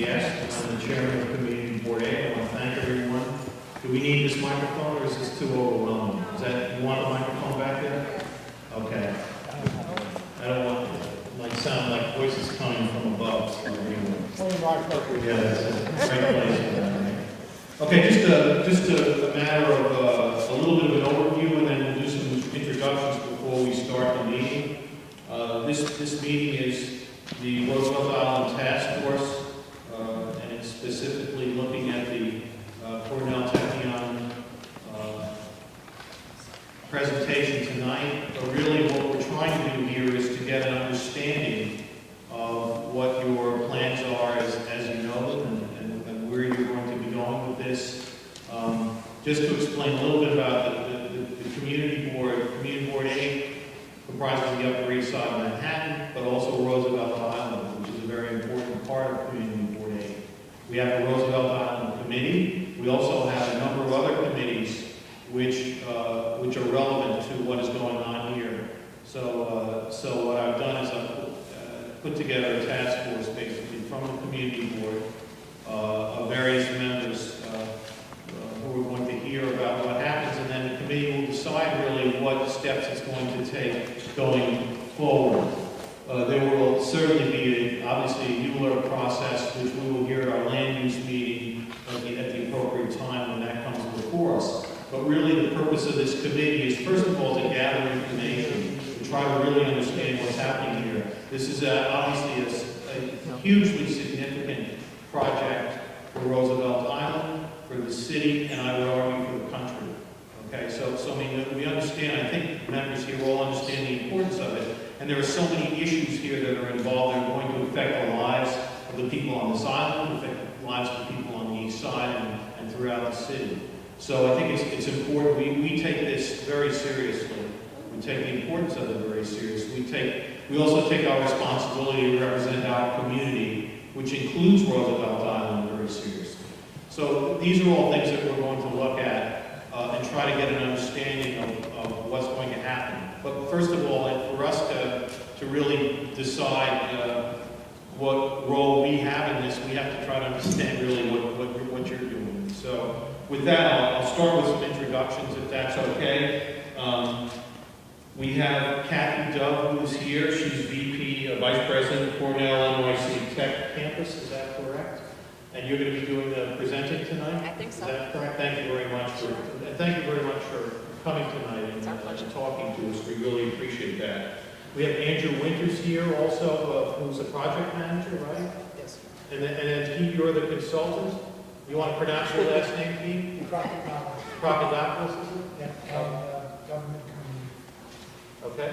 Viest. I'm the chairman of Community Board A. I want to thank everyone. Do we need this microphone, or is this too overwhelming? Is that, you want the microphone back there? Okay. I don't want it might sound like voices coming from above. So yeah, that's a great place for that. Right? Okay, just a matter of a little bit of an overview, and then we'll do some introductions before we start the meeting. This meeting is the Roosevelt Island Task Force, and it's specifically looking at the Cornell Tachyon presentation tonight. But really what we're trying to do here is to get an understanding of what your plans are as you know them, and where you're going to be going with this. Just to explain a little bit about the Community Board. Community Board A comprises the Upper East Side of Manhattan, but also Roosevelt Island, which is a very important part of Community Board A. We have the Roosevelt Island Committee. We also have a number of other committees which are relevant to what is going on here. So what I've done is I've put together a task force basically from the Community Board of various members who are going to hear about what happens, and then the committee will decide really what steps it's going to take going forward. There will certainly be obviously a ULER process, which we will hear at our land use meeting at the appropriate time when that comes before us. But really the purpose of this committee is first of all to gather information, to try to really understand what's happening here. This is obviously a hugely significant project for Roosevelt Island, for the city, and I would argue for the country. Okay, so I mean, we understand, I think members here all understand the importance of it, and there are so many issues here that are involved that are going to affect the lives of the people on this island, affect the lives of the people on the east side and throughout the city. So I think it's important, we take this very seriously. We take the importance of it very seriously. We also take our responsibility to represent our community, which includes Roosevelt Island, very seriously. So these are all things that we're going to look at and try to get an understanding of what's going to happen. But first of all, for us to really decide what role we have in this, we have to try to understand really what you're doing. So with that, I'll start with some introductions, if that's okay. We have Cathy Dove, who's here. She's VP, Vice President of Cornell NYC Tech Campus. Is that correct? And you're going to be doing the presenting tonight? I think so. Is that correct? Thank you very much for coming tonight and talking to us. We really appreciate that. We have Andrew Winters here also, who's a project manager, right? Yes. And then Pete, you're the consultant. You want to pronounce your last name, Pete? Crocodopoulos, is it? Yeah, government community. Okay.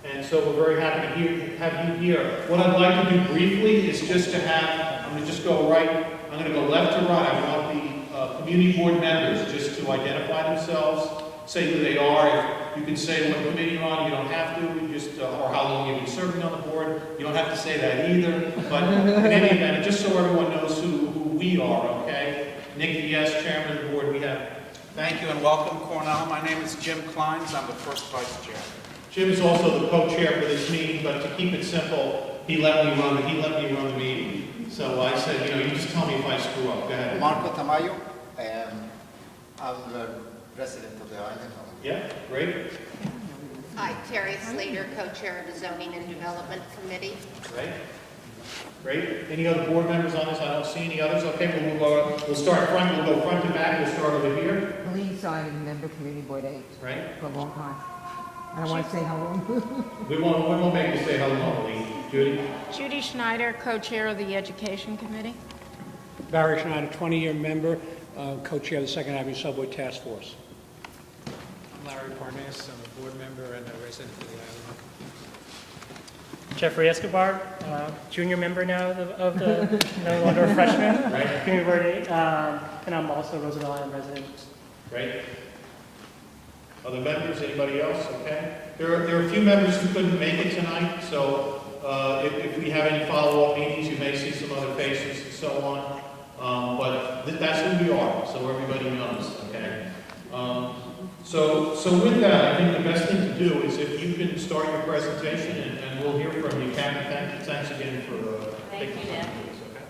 And so we're very happy to have you here. What I'd like to do briefly is just to have, I'm going to just go right, I'm going to go left to right. I want the community board members just to identify themselves, say who they are. If you can say what committee you're on, you don't have to, or how long you've been serving on the board. You don't have to say that either. But in any event, just so everyone knows who we are, okay? Nick Viest, chairman of the board, we have. Thank you and welcome, Cornell. My name is Jim Kleins. I'm the first vice chair. Jim is also the co-chair for this meeting, but to keep it simple, he let me run the meeting. So I said, you just tell me if I screw up. Go ahead. Marco Tamayo, I'm the resident of the island. Yeah, great. Hi, Terry Slater, co-chair of the Zoning and Development Committee. Great. Any other board members on this? I don't see any others. Okay, we'll move on. We'll start front. We'll go front to back. We'll start over here. Please, I'm a member of Community Board 8 Right. for a long time. I don't want to say how long. We won't make you say hello, Lee. Judy? Judy Schneider, co-chair of the Education Committee. Barry Schneider, 20-year member, co-chair of the Second Avenue Subway Task Force. I'm Larry Parnas. I'm a board member and a resident of the island. Jeffrey Escobar, junior member now of the no longer a freshman, Right. Community Board 8, and I'm also a Roosevelt Island resident. Right. Other members? Anybody else? Okay. There are a few members who couldn't make it tonight, so if we have any follow-up meetings, you may see some other faces and so on. But that's who we are, so everybody knows. Okay. So with that, I think the best thing to do is if you can start your presentation and we'll hear from you. Cathy, thanks again for taking the time to do this. Okay.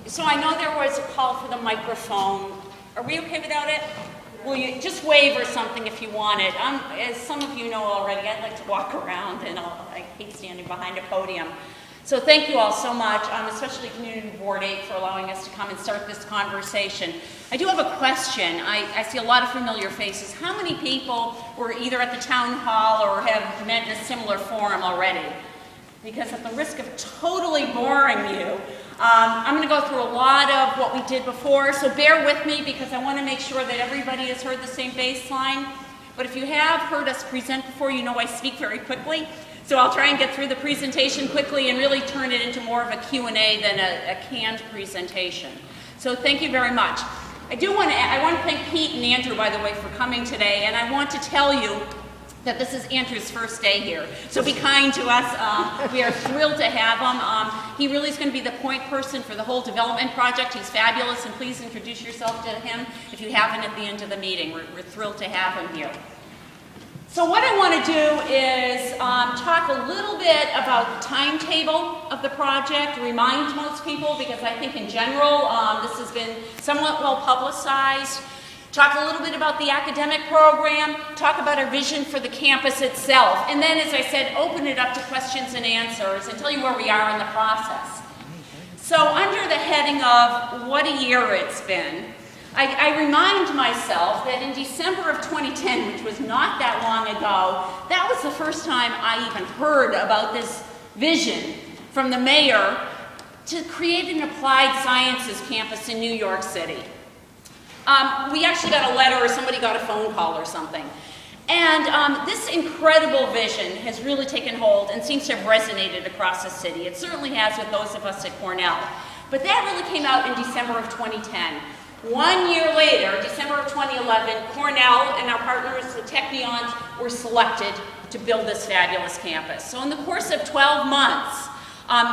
So I know there was a call for the microphone. Are we okay without it? Will you just wave or something if you want it? As some of you know already, I'd like to walk around, and I hate standing behind a podium. So thank you all so much, especially Community Board 8 for allowing us to come and start this conversation. I do have a question. I see a lot of familiar faces. How many people were either at the town hall or have met in a similar forum already? Because at the risk of totally boring you, I'm going to go through a lot of what we did before, so bear with me because I want to make sure that everybody has heard the same baseline. But if you have heard us present before, you know I speak very quickly. So I'll try and get through the presentation quickly and really turn it into more of a Q&A than a canned presentation. So thank you very much. I want to thank Pete and Andrew, by the way, for coming today, and I want to tell you that this is Andrew's first day here. So be kind to us. We are thrilled to have him. He really is going to be the point person for the whole development project. He's fabulous, and please introduce yourself to him if you haven't at the end of the meeting. We're thrilled to have him here. So what I want to do is talk a little bit about the timetable of the project, remind most people, because I think in general this has been somewhat well publicized. Talk a little bit about the academic program, talk about our vision for the campus itself, and then, as I said, open it up to questions and answers and tell you where we are in the process. So under the heading of what a year it's been, I remind myself that in December of 2010, which was not that long ago, that was the first time I even heard about this vision from the mayor to create an applied sciences campus in New York City. We actually got a letter or somebody got a phone call or something. And this incredible vision has really taken hold and seems to have resonated across the city. It certainly has with those of us at Cornell. But that really came out in December of 2010. 1 year later, December of 2011, Cornell and our partners, the Technions, were selected to build this fabulous campus. So in the course of 12 months,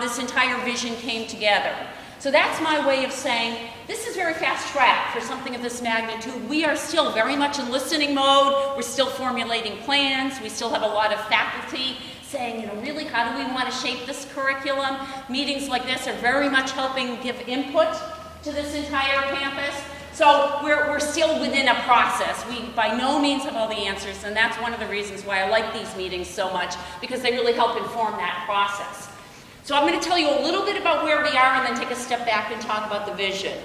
this entire vision came together. So that's my way of saying this is very fast track for something of this magnitude. We are still very much in listening mode. We're still formulating plans. We still have a lot of faculty saying, really, how do we want to shape this curriculum? Meetings like this are very much helping give input to this entire campus. So we're still within a process. We by no means have all the answers, and that's one of the reasons why I like these meetings so much, because they really help inform that process. So I'm going to tell you a little bit about where we are and then take a step back and talk about the vision.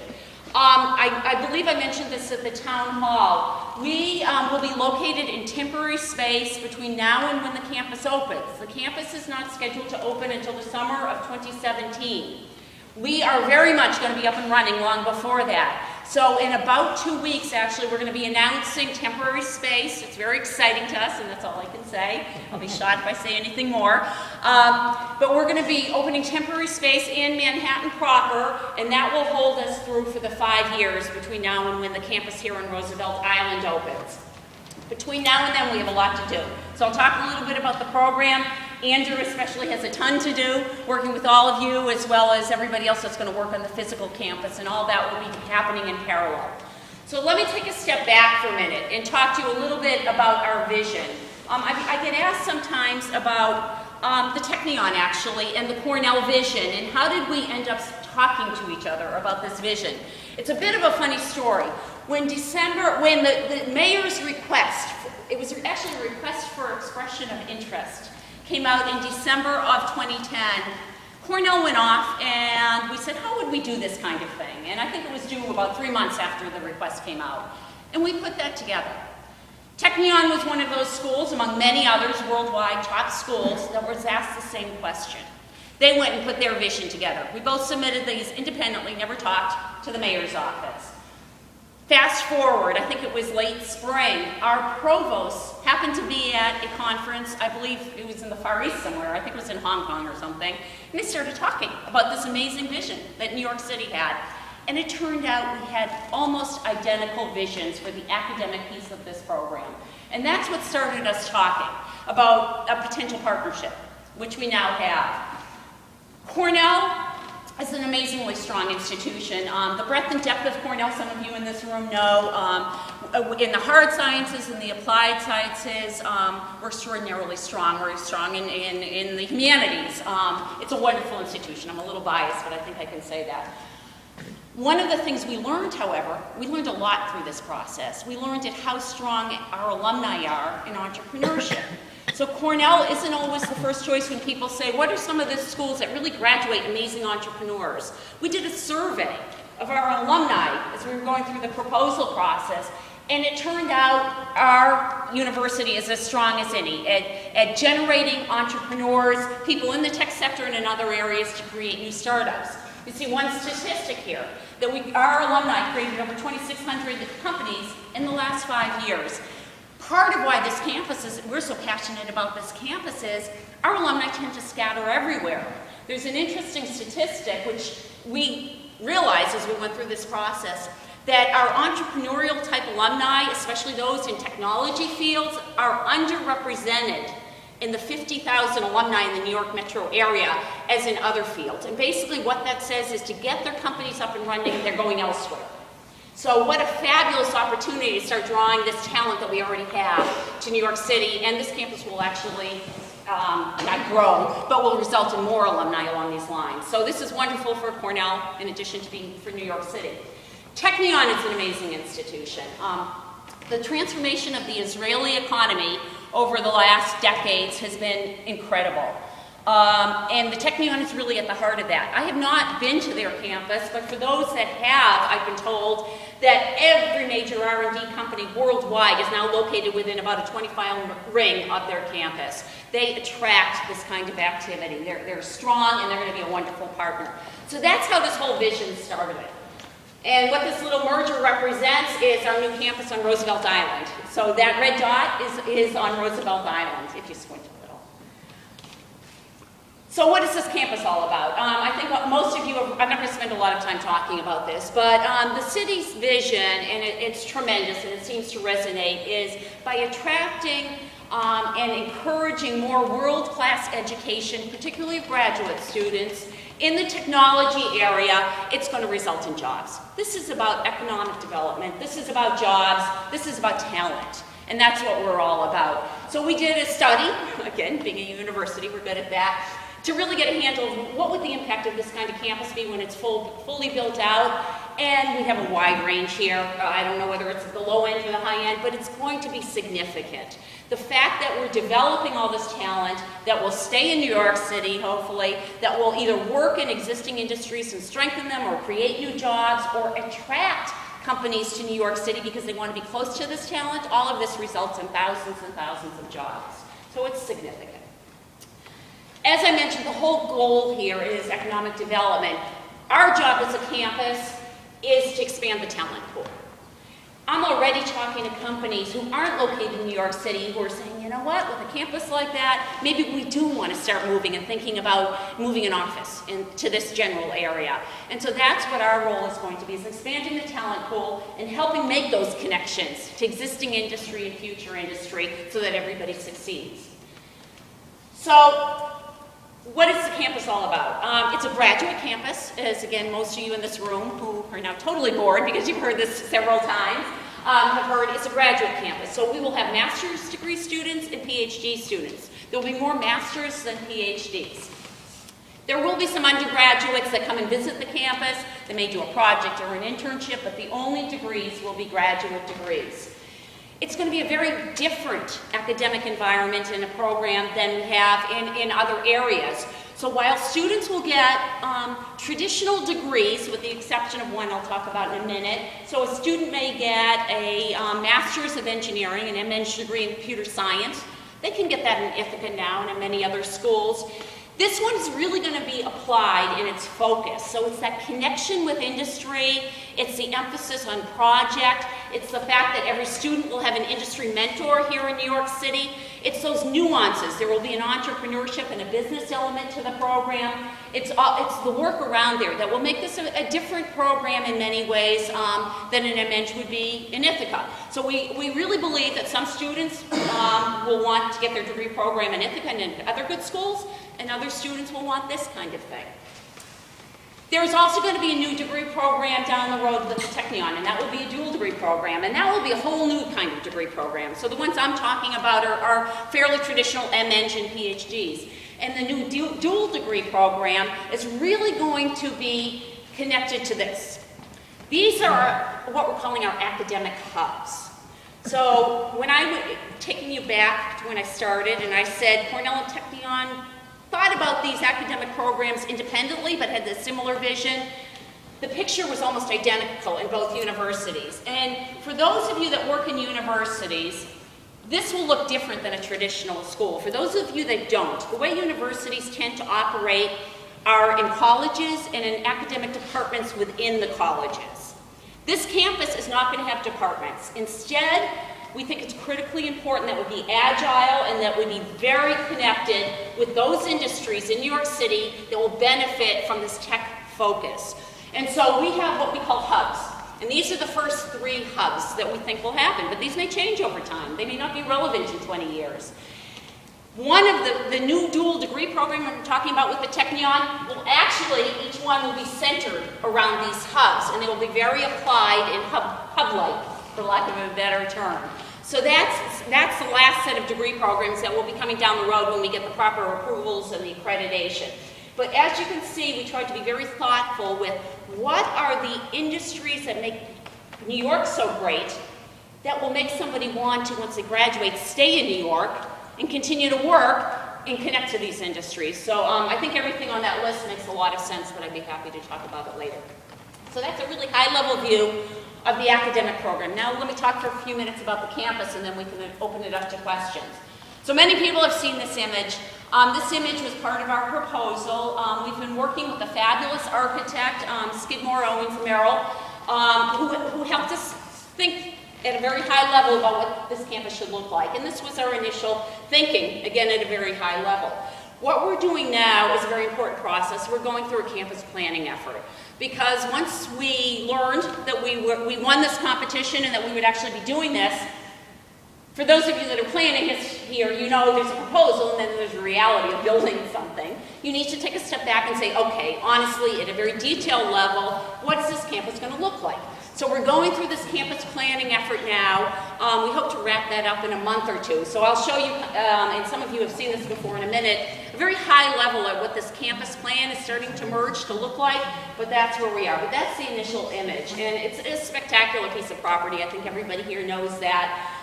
I believe I mentioned this at the town hall. We will be located in temporary space between now and when the campus opens. The campus is not scheduled to open until the summer of 2017. We are very much going to be up and running long before that. So in about 2 weeks, actually, we're going to be announcing temporary space. It's very exciting to us, and that's all I can say. I'll be shocked if I say anything more. But we're going to be opening temporary space in Manhattan proper, and that will hold us through for the 5 years between now and when the campus here on Roosevelt Island opens. Between now and then, we have a lot to do. So I'll talk a little bit about the program. Andrew especially has a ton to do, working with all of you as well as everybody else that's going to work on the physical campus, and all that will be happening in parallel. So let me take a step back for a minute and talk to you a little bit about our vision. I get asked sometimes about the Technion, actually, and the Cornell vision, and how did we end up talking to each other about this vision. It's a bit of a funny story. When the mayor's request, it was actually a request for expression of interest, came out in December of 2010, Cornell went off and we said, how would we do this kind of thing? And I think it was due about 3 months after the request came out. And we put that together. Technion was one of those schools, among many others worldwide, top schools, that was asked the same question. They went and put their vision together. We both submitted these independently, never talked to the mayor's office. Fast forward, I think it was late spring, our provost happened to be at a conference, I believe it was in the Far East somewhere, I think it was in Hong Kong or something, and they started talking about this amazing vision that New York City had. And it turned out we had almost identical visions for the academic piece of this program. And that's what started us talking about a potential partnership, which we now have. Cornell is an amazingly strong institution. The breadth and depth of Cornell, some of you in this room know, in the hard sciences and the applied sciences, we're extraordinarily strong. We're strong in the humanities. It's a wonderful institution. I'm a little biased, but I think I can say that. One of the things we learned, however, we learned a lot through this process. We learned how strong our alumni are in entrepreneurship. So Cornell isn't always the first choice when people say, what are some of the schools that really graduate amazing entrepreneurs? We did a survey of our alumni as we were going through the proposal process, and it turned out our university is as strong as any at generating entrepreneurs, people in the tech sector and in other areas to create new startups. You see one statistic here, that our alumni created over 2,600 companies in the last 5 years. Part of why this campus is, we're so passionate about this campus is, our alumni tend to scatter everywhere. There's an interesting statistic which we realized as we went through this process, that our entrepreneurial type alumni, especially those in technology fields, are underrepresented in the 50,000 alumni in the New York metro area as in other fields. And basically what that says is to get their companies up and running, they're going elsewhere. So what a fabulous opportunity to start drawing this talent that we already have to New York City, and this campus will actually not grow, but will result in more alumni along these lines. So this is wonderful for Cornell, in addition to being for New York City. Technion is an amazing institution. The transformation of the Israeli economy over the last decades has been incredible. And the Technion is really at the heart of that. I have not been to their campus, but for those that have, I've been told that every major R&D company worldwide is now located within about a 20-mile ring of their campus. They attract this kind of activity. They're strong, and they're going to be a wonderful partner. So that's how this whole vision started. And what this little merger represents is our new campus on Roosevelt Island. So that red dot is on Roosevelt Island, if you squint a little. So what is this campus all about? I think most of you, I'm not going to spend a lot of time talking about this, but the city's vision, and it's tremendous and it seems to resonate, is by attracting and encouraging more world-class education, particularly of graduate students, in the technology area, it's going to result in jobs. This is about economic development. This is about jobs. This is about talent. And that's what we're all about. So we did a study, again, being a university, we're good at that, to really get a handle of what would the impact of this kind of campus be when it's fully built out. And we have a wide range here. I don't know whether it's at the low end or the high end, but it's going to be significant. The fact that we're developing all this talent that will stay in New York City, hopefully, that will either work in existing industries and strengthen them or create new jobs or attract companies to New York City because they want to be close to this talent, all of this results in thousands and thousands of jobs. So it's significant. As I mentioned, the whole goal here is economic development. Our job as a campus is to expand the talent pool. I'm already talking to companies who aren't located in New York City who are saying, you know what, with a campus like that, maybe we do want to start moving and thinking about moving an office into this general area. And so that's what our role is going to be, is expanding the talent pool and helping make those connections to existing industry and future industry so that everybody succeeds. So, what is the campus all about? It's a graduate campus, as again, most of you in this room who are now totally bored because you've heard this several times, have heard it's a graduate campus. So we will have master's degree students and PhD students. There will be more masters than PhDs. There will be some undergraduates that come and visit the campus. They may do a project or an internship, but the only degrees will be graduate degrees. It's going to be a very different academic environment in a program than we have in other areas. So while students will get traditional degrees, with the exception of one I'll talk about in a minute, so a student may get a Master's of Engineering, an ME degree in Computer Science. They can get that in Ithaca now and in many other schools. This one is really going to be applied in its focus. So it's that connection with industry, it's the emphasis on project, it's the fact that every student will have an industry mentor here in New York City. It's those nuances. There will be an entrepreneurship and a business element to the program. It's the work around there that will make this a different program in many ways than an ME would be in Ithaca. So we really believe that some students will want to get their degree program in Ithaca and in other good schools, and other students will want this kind of thing. There's also going to be a new degree program down the road with the Technion, and that will be a dual degree program, and that will be a whole new kind of degree program. So the ones I'm talking about are fairly traditional ME and PhDs. And the new dual degree program is really going to be connected to this. These are what we're calling our academic hubs. So when taking you back to when I started, and I said Cornell and Technion thought about these academic programs independently, but had a similar vision, the picture was almost identical in both universities. And for those of you that work in universities, this will look different than a traditional school. For those of you that don't, the way universities tend to operate are in colleges and in academic departments within the colleges. This campus is not going to have departments. Instead, we think it's critically important that we be agile and that we be very connected with those industries in New York City that will benefit from this tech focus. And so we have what we call hubs. And these are the first 3 hubs that we think will happen, but these may change over time. They may not be relevant in 20 years. One of the new dual degree program I'm talking about with the Technion will actually, each one will be centered around these hubs, and they will be very applied and hub-like, for lack of a better term. So that's the last set of degree programs that will be coming down the road when we get the proper approvals and the accreditation. But as you can see, we tried to be very thoughtful with what are the industries that make New York so great that will make somebody want to, once they graduate, stay in New York and continue to work and connect to these industries. So I think everything on that list makes a lot of sense, but I'd be happy to talk about it later. So that's a really high-level view of the academic program. Now let me talk for a few minutes about the campus, and then we can open it up to questions. So many people have seen this image. This image was part of our proposal. We've been working with a fabulous architect, Skidmore Owen from Merrill, who helped us think at a very high level about what this campus should look like. And this was our initial thinking, again, at a very high level. What we're doing now is a very important process. We're going through a campus planning effort. Because once we learned that we won this competition and that we would actually be doing this, for those of you that are planning here, you know there's a proposal and then there's a reality of building something. You need to take a step back and say, okay, honestly, at a very detailed level, what's this campus going to look like? So we're going through this campus planning effort now. We hope to wrap that up in a month or 2. So I'll show you, and some of you have seen this before in a minute, a very high level at what this campus plan is starting to merge to look like, but that's where we are. But that's the initial image, and it's a spectacular piece of property. I think everybody here knows that.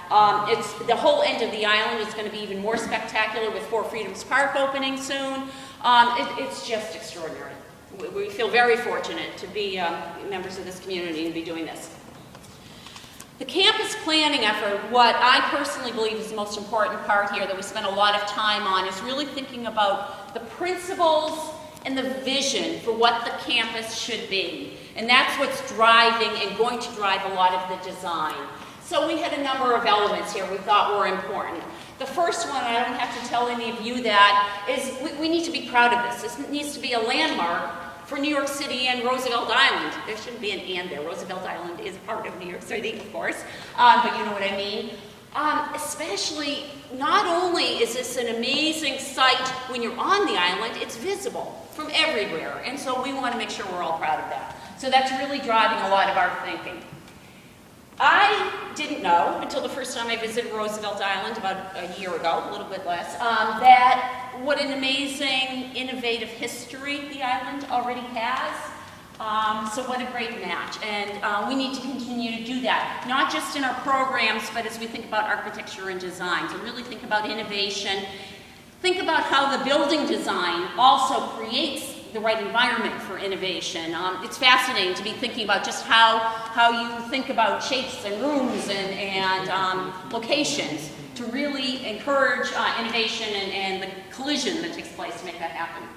It's the whole end of the island is going to be even more spectacular with 4 Freedoms Park opening soon. It's just extraordinary. We feel very fortunate to be members of this community and be doing this. The campus planning effort, what I personally believe is the most important part here that we spend a lot of time on, is really thinking about the principles and the vision for what the campus should be. And that's what's driving and going to drive a lot of the design. So we had a number of elements here we thought were important. The first one, I don't have to tell any of you that, is we need to be proud of this. This needs to be a landmark for New York City and Roosevelt Island. There shouldn't be an and there. Roosevelt Island is part of New York City, of course, but you know what I mean. Especially, not only is this an amazing site when you're on the island, it's visible from everywhere. And so we want to make sure we're all proud of that. So that's really driving a lot of our thinking. I didn't know until the first time I visited Roosevelt Island about a year ago, a little bit less, that what an amazing, innovative history the island already has. So what a great match. And we need to continue to do that, not just in our programs, but as we think about architecture and design. So really think about innovation. Think about how the building design also creates the right environment for innovation. It's fascinating to be thinking about just how you think about shapes and rooms and locations to really encourage innovation and the collision that takes place to make that happen.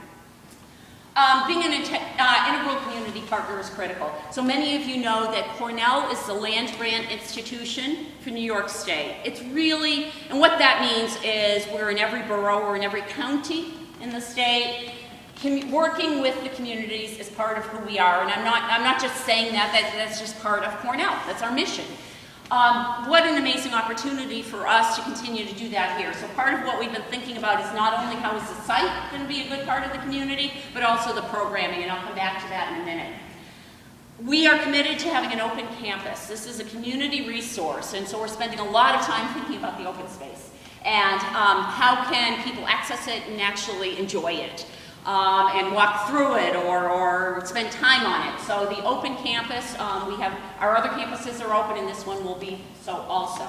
Being an integral community partner is critical. So many of you know that Cornell is the land grant institution for New York State. It's really, and what that means is we're in every borough, we're in every county in the state. Working with the communities is part of who we are, and I'm not just saying that's just part of Cornell. That's our mission. What an amazing opportunity for us to continue to do that here. So part of what we've been thinking about is not only how is the site going to be a good part of the community, but also the programming, and I'll come back to that in a minute. We are committed to having an open campus. This is a community resource, and so we're spending a lot of time thinking about the open space and how can people access it and actually enjoy it. and walk through it or spend time on it. So the open campus, we have, our other campuses are open and this one will be so also.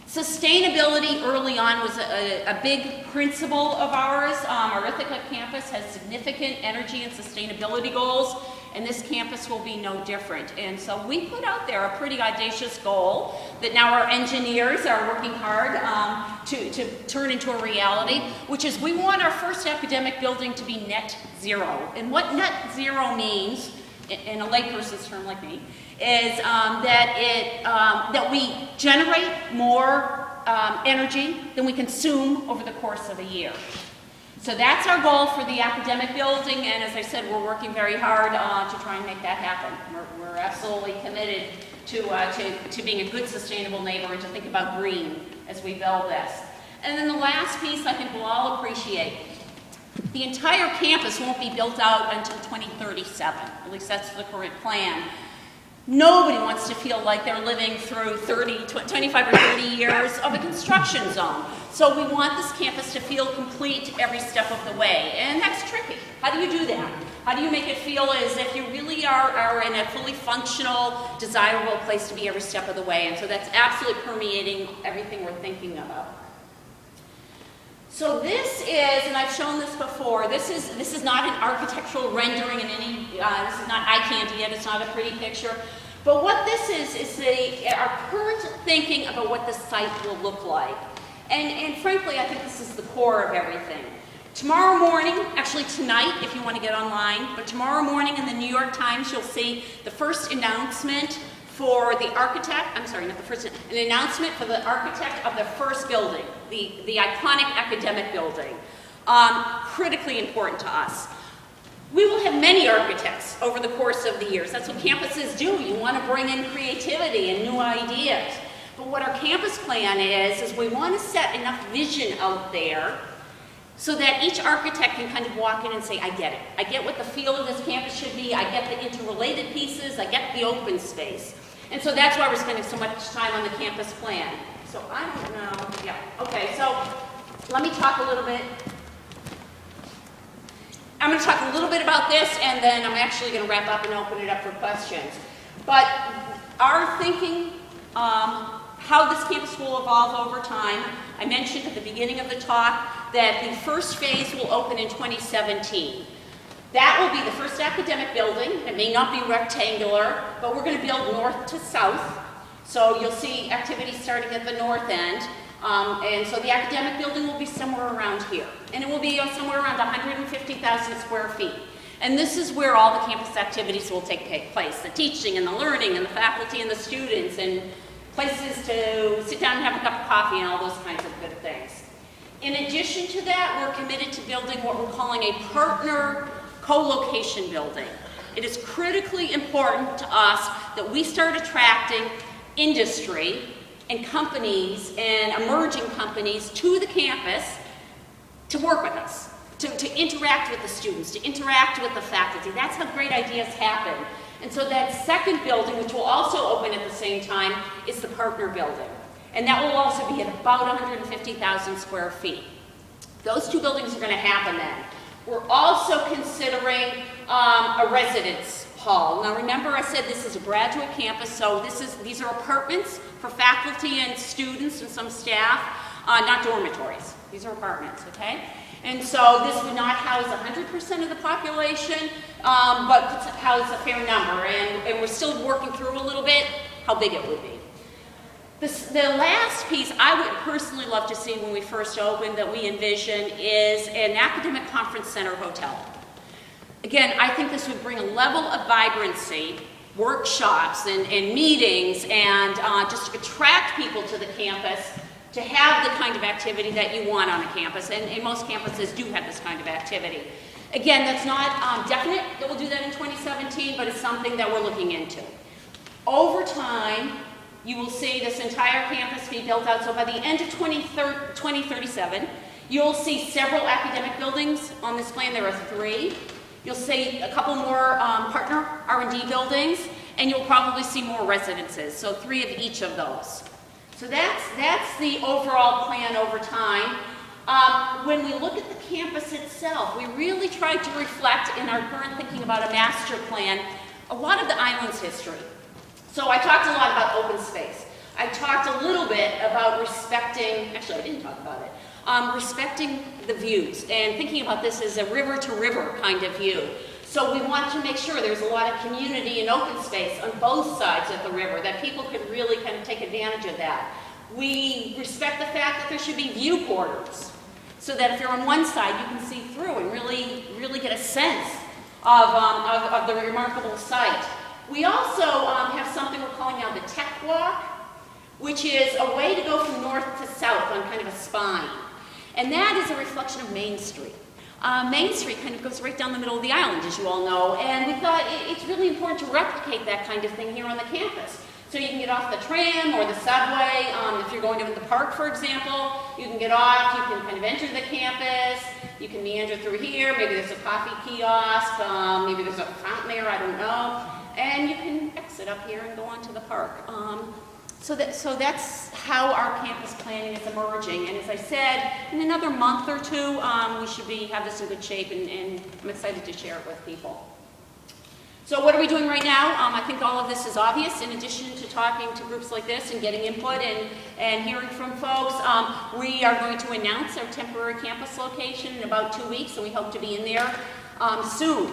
Sustainability early on was a big principle of ours. Our Ithaca campus has significant energy and sustainability goals, and this campus will be no different. And so we put out there a pretty audacious goal that now our engineers are working hard to turn into a reality, which is we want our first academic building to be net zero. And what net zero means, in a layperson's term like me, is that we generate more energy than we consume over the course of a year. So that's our goal for the academic building, and as I said, we're working very hard to try and make that happen. We're absolutely committed to being a good, sustainable neighbor and to think about green as we build this. And then the last piece I think we'll all appreciate. The entire campus won't be built out until 2037, at least that's the current plan. Nobody wants to feel like they're living through 25 or 30 years of a construction zone. So we want this campus to feel complete every step of the way, and that's tricky. How do you do that? How do you make it feel as if you really are in a fully functional, desirable place to be every step of the way? And so that's absolutely permeating everything we're thinking about. So this is, and I've shown this before, this is not an architectural rendering in any, this is not eye candy yet, it's not a pretty picture. But what this is our current thinking about what the site will look like. And frankly, I think this is the core of everything. Tomorrow morning, actually tonight if you want to get online, but tomorrow morning in the New York Times you'll see the first announcement for the architect, I'm sorry, not the first, an announcement for the architect of the first building, the iconic academic building. Critically important to us. We will have many architects over the course of the years. That's what campuses do. You want to bring in creativity and new ideas. But what our campus plan is we want to set enough vision out there so that each architect can kind of walk in and say, I get it. I get what the feel of this campus should be. I get the interrelated pieces. I get the open space. And so that's why we're spending so much time on the campus plan. So I don't know, yeah, okay, so let me talk a little bit. I'm going to talk a little bit about this, and then I'm actually going to wrap up and open it up for questions. But our thinking, how this campus will evolve over time, I mentioned at the beginning of the talk that the first phase will open in 2017. That will be the first academic building. It may not be rectangular, but we're going to build north to south. So you'll see activities starting at the north end. And so the academic building will be somewhere around here. And it will be somewhere around 150,000 square feet. And this is where all the campus activities will take place. The teaching and the learning and the faculty and the students and places to sit down and have a cup of coffee and all those kinds of good things. In addition to that, we're committed to building what we're calling a partner co-location building. It is critically important to us that we start attracting industry and companies and emerging companies to the campus to work with us, to interact with the students, to interact with the faculty. That's how great ideas happen. And so that second building, which will also open at the same time, is the partner building. And that will also be at about 150,000 square feet. Those two buildings are going to happen then. We're also considering a residence hall. Now remember I said this is a graduate campus, so these are apartments for faculty and students and some staff, not dormitories. These are apartments, okay? And so this would not house 100% of the population, but could house a fair number. And we're still working through a little bit how big it would be. The last piece I would personally love to see when we first open that we envision is an academic conference center hotel. Again, I think this would bring a level of vibrancy, workshops and meetings, and just to attract people to the campus to have the kind of activity that you want on a campus. And most campuses do have this kind of activity. Again, that's not definite that we'll do that in 2017, but it's something that we're looking into. Over time, you will see this entire campus be built out. So by the end of 2037, you'll see several academic buildings on this plan. There are 3. You'll see a couple more partner R&D buildings, and you'll probably see more residences. So 3 of each of those. So that's the overall plan over time. When we look at the campus itself, we really tried to reflect in our current thinking about a master plan a lot of the island's history. So I talked a lot about open space. I talked a little bit about respecting, actually I didn't talk about it, respecting the views and thinking about this as a river-to-river kind of view. So we want to make sure there's a lot of community and open space on both sides of the river, that people could really kind of take advantage of that. We respect the fact that there should be view corridors, so that if you're on one side, you can see through and really get a sense of the remarkable site. We also have something we're calling now the Tech Walk, which is a way to go from north to south on kind of a spine. And that is a reflection of Main Street. Main Street kind of goes right down the middle of the island, as you all know, and we thought it's really important to replicate that kind of thing here on the campus. So you can get off the tram or the subway. If you're going to the park, for example, you can get off, you can kind of enter the campus, you can meander through here, maybe there's a coffee kiosk, maybe there's a fountain there, I don't know, and you can exit up here and go on to the park. So that's how our campus planning is emerging. And as I said, in another month or two, we should have this in good shape, and I'm excited to share it with people. So what are we doing right now? I think all of this is obvious. In addition to talking to groups like this and getting input and hearing from folks, we are going to announce our temporary campus location in about 2 weeks, and we hope to be in there soon.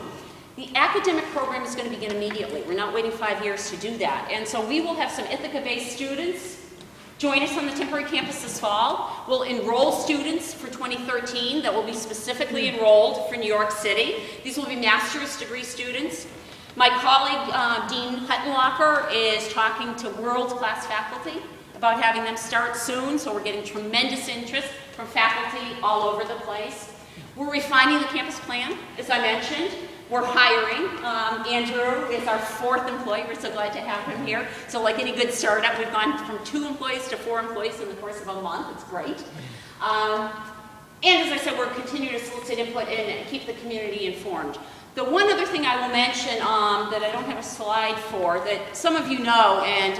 The academic program is going to begin immediately. We're not waiting 5 years to do that. And so we will have some Ithaca-based students join us on the temporary campus this fall. We'll enroll students for 2013 that will be specifically enrolled for New York City. These will be master's degree students. My colleague, Dean Huttenlocker, is talking to world-class faculty about having them start soon, so we're getting tremendous interest from faculty all over the place. We're refining the campus plan, as I mentioned. We're hiring. Andrew is our 4th employee. We're so glad to have him here. So like any good startup, we've gone from 2 employees to 4 employees in the course of a month. It's great. And as I said, we're continuing to solicit input and keep the community informed. The one other thing I will mention that I don't have a slide for, that some of you know, and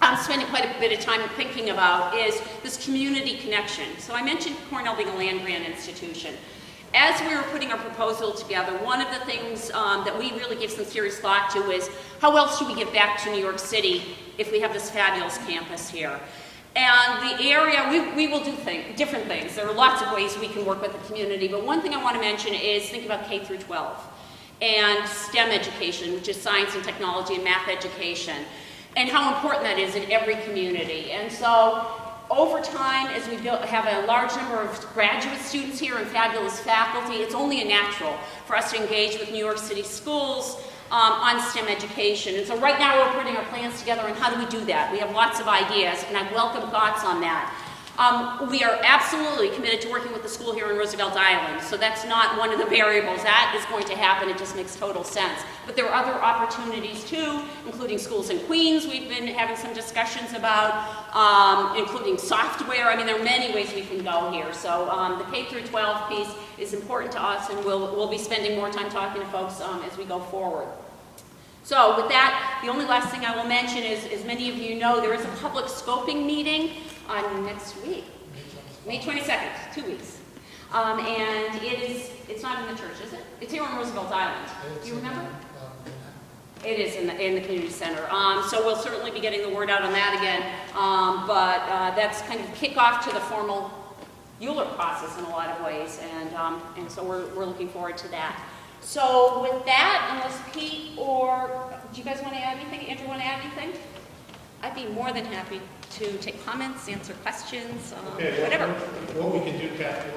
I'm spending quite a bit of time thinking about, is this community connection. So I mentioned Cornell being a land-grant institution. As we were putting our proposal together, one of the things that we really gave some serious thought to is, how else should we give back to New York City if we have this fabulous campus here? And the area, we will do different things. There are lots of ways we can work with the community, but one thing I want to mention is think about K through 12 and STEM education, which is science and technology and math education, and how important that is in every community. And so over time, as we have a large number of graduate students here and fabulous faculty, it's only a natural for us to engage with New York City schools on STEM education. And so right now we're putting our plans together on how do we do that. We have lots of ideas, and I welcome thoughts on that. We are absolutely committed to working with the school here on Roosevelt Island, so that's not one of the variables. That is going to happen. It just makes total sense. But there are other opportunities too, including schools in Queens we've been having some discussions about, including software. I mean, there are many ways we can go here. So the K through 12 piece is important to us, and we'll be spending more time talking to folks as we go forward. So with that, the only last thing I will mention is, as many of you know, there is a public scoping meeting on next week, May 22nd, 2 weeks. And it's not in the church, is it? It's here on Roosevelt Island. Do you remember? It is in the community center. So we'll certainly be getting the word out on that again. But that's kind of kickoff to the formal ULURP process in a lot of ways. And so we're looking forward to that. So with that, unless Pete or, do you guys want to add anything? Andrew, want to add anything? I'd be more than happy to take comments, answer questions, Okay, whatever. what we can do, Cathy,